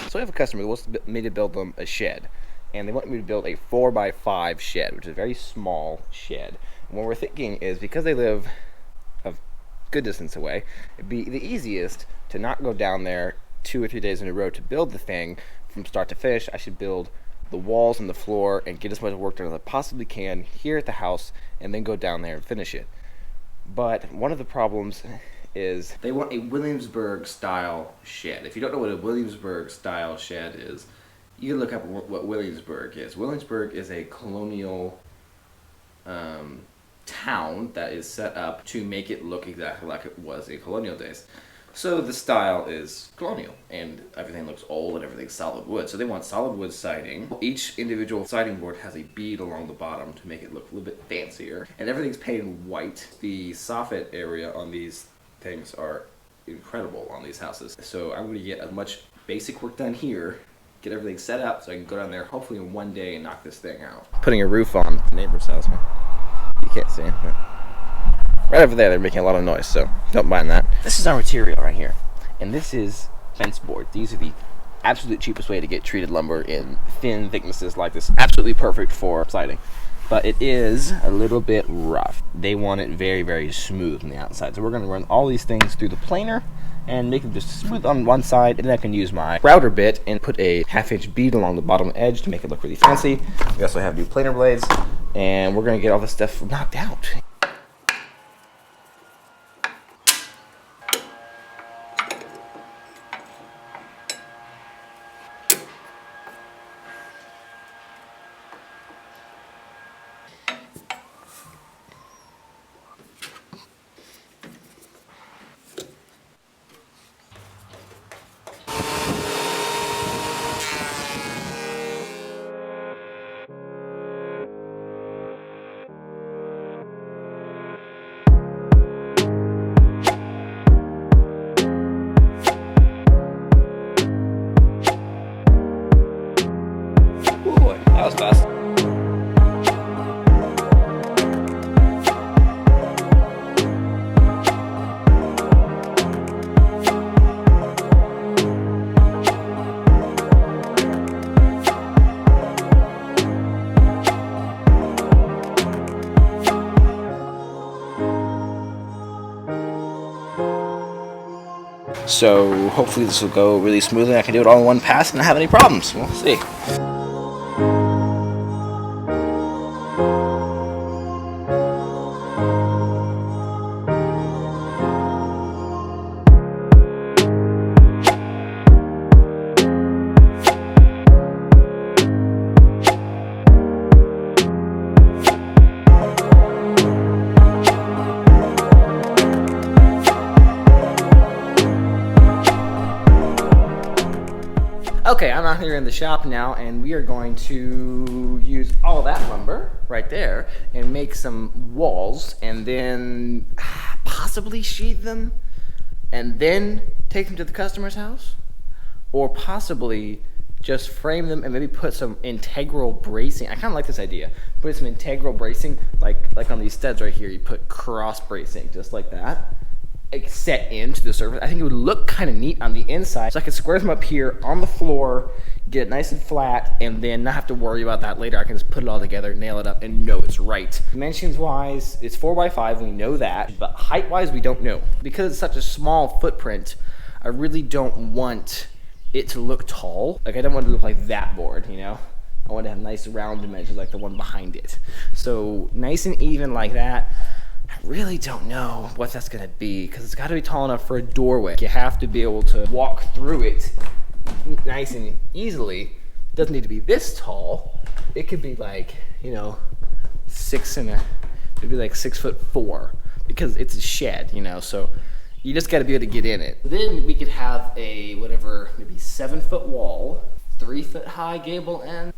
So I have a customer who wants me to build them a shed, and they want me to build a 4x5 shed, which is a very small shed. And what we're thinking is, because they live a good distance away, it'd be the easiest to not go down there 2 or 3 days in a row to build the thing from start to finish. I should build the walls and the floor and get as much work done as I possibly can here at the house, and then go down there and finish it. But one of the problems is they want a Williamsburg style shed. If you don't know what a Williamsburg style shed is, you can look up what Williamsburg is. Williamsburg is a colonial town that is set up to make it look exactly like it was in colonial days. So the style is colonial, and everything looks old and everything's solid wood. So they want solid wood siding. Each individual siding board has a bead along the bottom to make it look a little bit fancier. And everything's painted white. The soffit area on these things are incredible on these houses. So I'm going to get as much basic work done here, get everything set up so I can go down there hopefully in one day and knock this thing out. Putting a roof on the neighbor's house. You can't see it. Right over there, they're making a lot of noise, so don't mind that. This is our material right here, and this is fence board. These are the absolute cheapest way to get treated lumber in thin thicknesses like this. Absolutely perfect for siding, but it is a little bit rough. They want it very, very smooth on the outside, so we're going to run all these things through the planer and make them just smooth on one side, and then I can use my router bit and put a 1/2-inch bead along the bottom edge to make it look really fancy. We also have new planer blades, and we're going to get all this stuff knocked out. That was fast. So hopefully this will go really smoothly. I can do it all in one pass and not have any problems. We'll see. Okay, I'm out here in the shop now, and we are going to use all that lumber right there and make some walls, and then possibly sheathe them and then take them to the customer's house, or possibly just frame them and maybe put some integral bracing. I kind of like this idea. Put some integral bracing, like on these studs right here. You put cross bracing just like that, set into the surface. I think it would look kind of neat on the inside. So I could square them up here on the floor, get it nice and flat, and then not have to worry about that later. I can just put it all together, nail it up, and know it's right. Dimensions wise, it's 4x5, we know that, but height wise, we don't know. Because it's such a small footprint, I really don't want it to look tall. Like, I don't want it to look like that board, you know? I want to have nice round dimensions like the one behind it. So nice and even like that. I really don't know what that's gonna be, because it's gotta be tall enough for a doorway. You have to be able to walk through it nice and easily. It doesn't need to be this tall. It could be like, you know, maybe like 6'4", because it's a shed, you know, so you just gotta be able to get in it. Then we could have a, whatever, maybe 7-foot wall, 3-foot high gable end,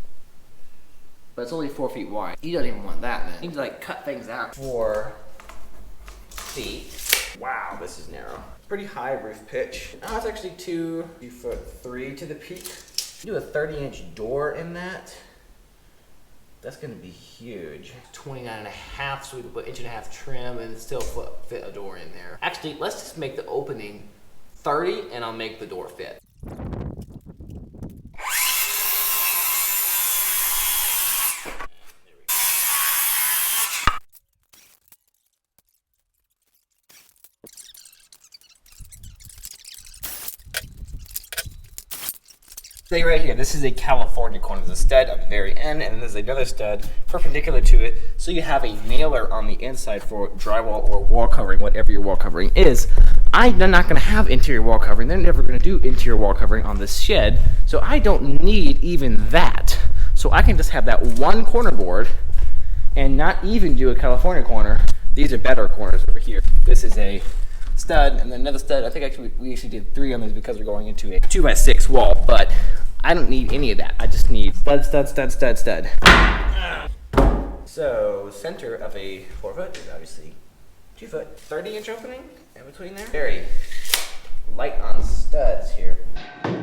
but it's only 4 feet wide. You don't even want that, man. You need to like cut things out. 4 feet. Wow, this is narrow. Pretty high roof pitch. Now it's actually 2'3" to the peak. Do a 30-inch door in that. That's gonna be huge. 29.5, so we can put 1.5" trim and still fit a door in there. Actually, let's just make the opening 30 and I'll make the door fit. See right here, this is a California corner. There's a stud at the very end, and then there's another stud perpendicular to it. So you have a nailer on the inside for drywall or wall covering, whatever your wall covering is. I'm not going to have interior wall covering. They're never going to do interior wall covering on this shed, so I don't need even that. So I can just have that one corner board and not even do a California corner. These are better corners over here. This is a stud and then another stud. I think actually we actually did 3 on these because we're going into a 2x6 wall, but I don't need any of that. I just need stud, stud, stud, stud, stud. So center of a 4 foot is obviously 2 foot, 30-inch opening in between there. Very light on studs here. Like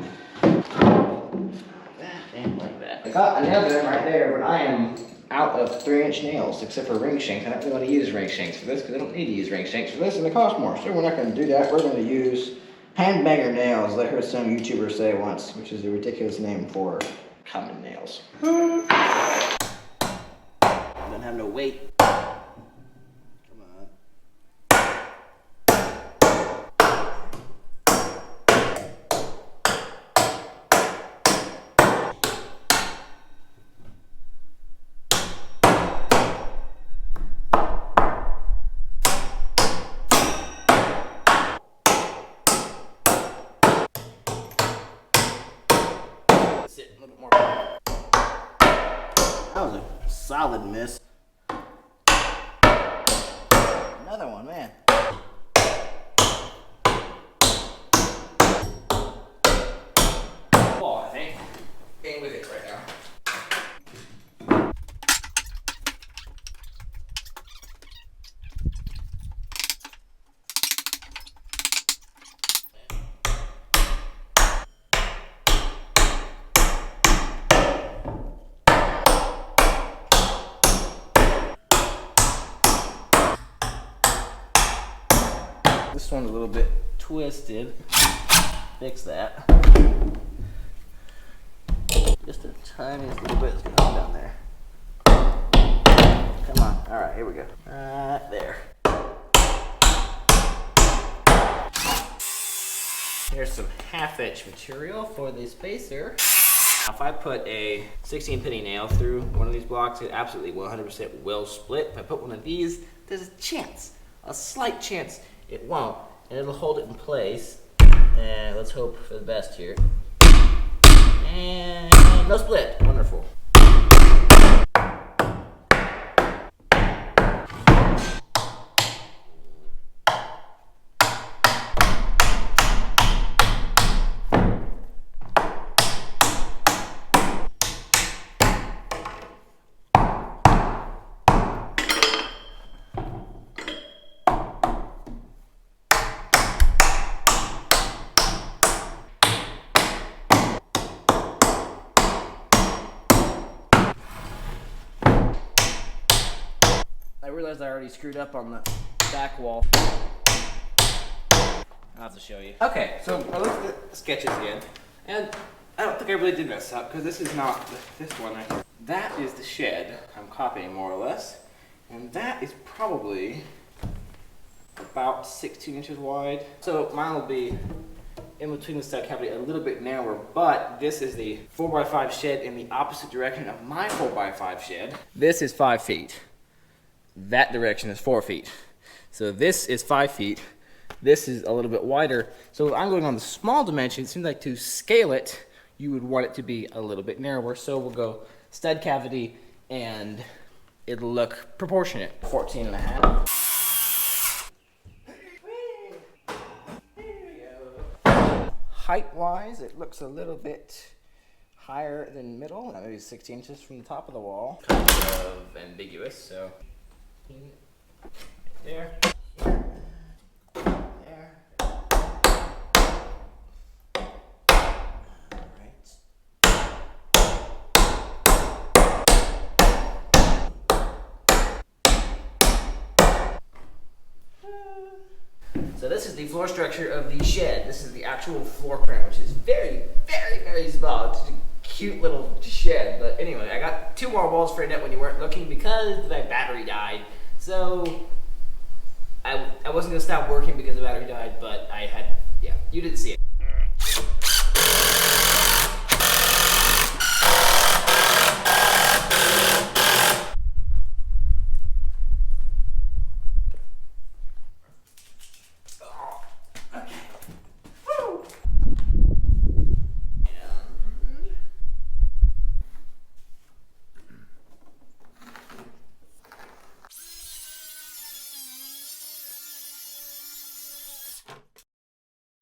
that. I got a nail gun right there, but I am out of 3-inch nails, except for ring shanks. I don't really want to use ring shanks for this because I don't need to use ring shanks for this, and they cost more. So we're not going to do that. We're going to use handbanger nails, that I heard some YouTuber say once, which is a ridiculous name for common nails. Don't have no weight. Come on. Sit a little bit more. That was a solid miss. Another one, man. Oh, I think. Getting with it right now. This one's a little bit twisted. Fix that. Just a tiniest little bit is going down there. Come on. All right, here we go. Right there. Here's some 1/2-inch material for the spacer. Now, if I put a 16 penny nail through one of these blocks, it absolutely 100% will split. If I put one of these, there's a chance, a slight chance it won't, and it'll hold it in place. And let's hope for the best here. And no split. Wonderful. I realized I already screwed up on the back wall. I'll have to show you. Okay, so I looked at the sketches again, and I don't think I really did mess up because this is not this one right here. That is the shed I'm copying more or less, and that is probably about 16 inches wide. So mine will be in between the stud cavity a little bit narrower, but this is the 4x5 shed in the opposite direction of my 4x5 shed. This is 5 feet. That direction is 4 feet. So this is 5 feet. This is a little bit wider. So if I'm going on the small dimension, it seems like to scale it, you would want it to be a little bit narrower. So we'll go stud cavity and it'll look proportionate. 14.5. Height-wise, it looks a little bit higher than middle, maybe 6 inches from the top of the wall. Kind of ambiguous, so there, here, there. Alright. So this is the floor structure of the shed. This is the actual floor print, which is very, very, very small. It's just a cute little shed. But anyway, I got 2 more walls framed up when you weren't looking because my battery died. So I wasn't gonna stop working because the battery died, but I had, yeah, you didn't see it.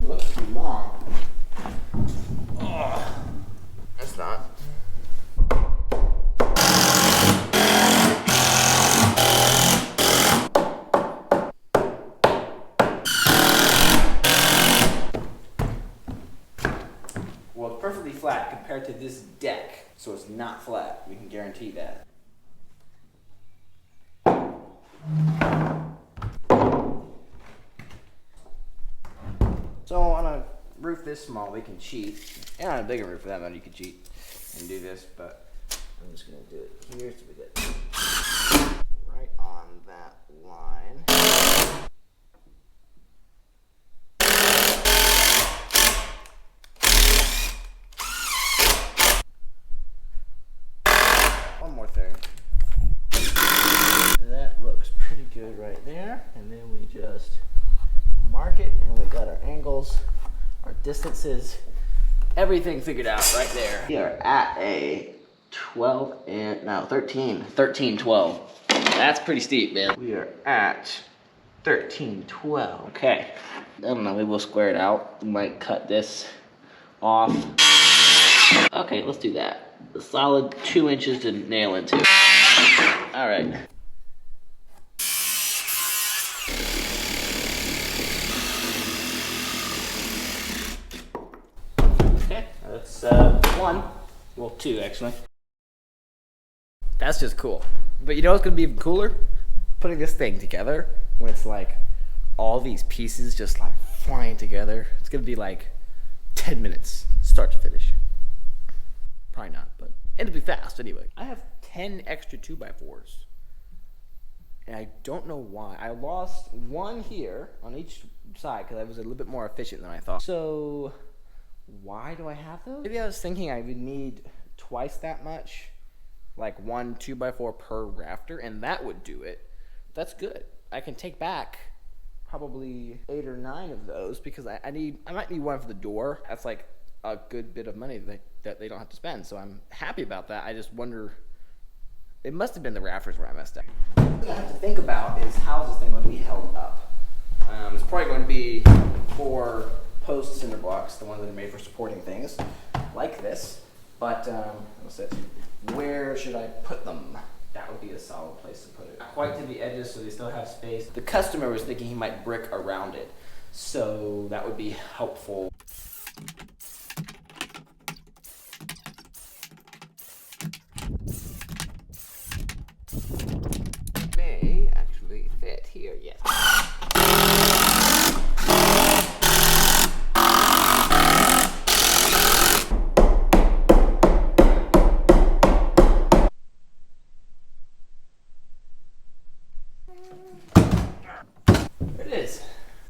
looks too long. Oh, it's not. Well, it's perfectly flat compared to this deck, so it's not flat. We can guarantee that. So on a roof this small, we can cheat. And on a bigger roof for that matter, you can cheat and do this, but I'm just gonna do it here so we get right on that line. One more thing. That looks pretty good right there. And then we just mark it, and we got our angles, our distances, everything figured out right there. We are at a 13, 12. That's pretty steep, man. We are at 13, 12. Okay. I don't know, maybe we'll square it out. We might cut this off. Okay, let's do that. A solid 2 inches to nail into. All right. That's one, well, two actually. That's just cool. But you know what's gonna be even cooler? Putting this thing together when it's like all these pieces just like flying together. It's gonna be like 10 minutes, start to finish. Probably not, but it'll be fast anyway. I have 10 extra 2x4s. And I don't know why. I lost one here on each side because I was a little bit more efficient than I thought. So why do I have those? Maybe I was thinking I would need twice that much, like one 2x4 per rafter, and that would do it. That's good. I can take back probably 8 or 9 of those because I might need one for the door. That's like a good bit of money that they don't have to spend. So I'm happy about that. I just wonder, it must have been the rafters where I messed up. What I have to think about is how is this thing going to be held up? It's probably going to be 4 post cinder blocks, the ones that are made for supporting things, like this. But what's it? Where should I put them? That would be a solid place to put it. Not quite to the edges, so they still have space. The customer was thinking he might brick around it, so that would be helpful.